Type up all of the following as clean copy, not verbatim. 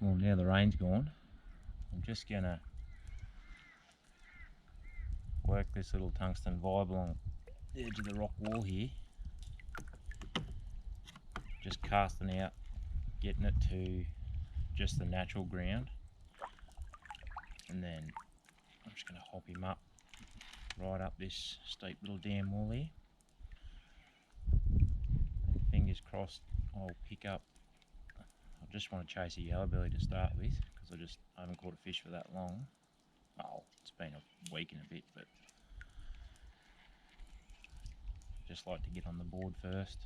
Well, now the rain's gone, I'm just gonna work this little tungsten vibe along the edge of the rock wall here, just casting out, getting it to just the natural ground, and then I'm just going to hop him up right up this steep little dam wall here. And fingers crossed I'll pick up. I just want to chase a yellowbelly to start with because I haven't caught a fish for that long. Oh, it's been a week and a bit, but just like to get on the board first.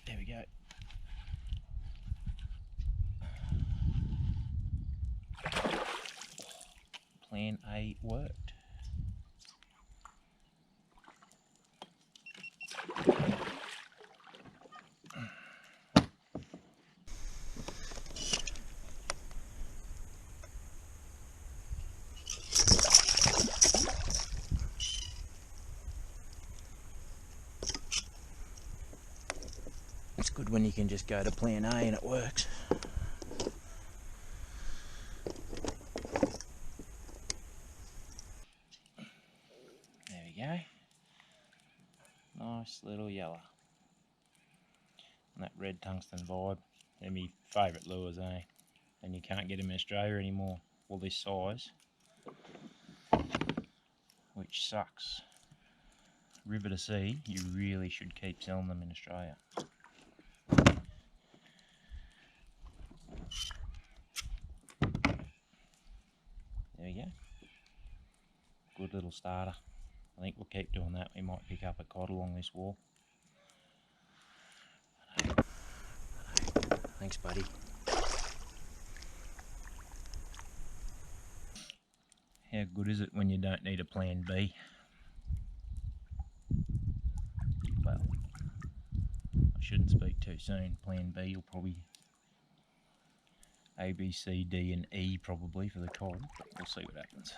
There we go. Plan A worked. It's good when you can just go to plan A and it works. There we go. Nice little yellow. And that red tungsten vibe. They're my favourite lures, eh? And you can't get them in Australia anymore. Well, this size. Which sucks. River to sea, you really should keep selling them in Australia. There we go. Good little starter. I think we'll keep doing that. We might pick up a cod along this wall. Thanks, buddy. How good is it when you don't need a plan B? Well, I shouldn't speak too soon. Plan B will probably A, B, C, D and E probably for the cod, but we'll see what happens.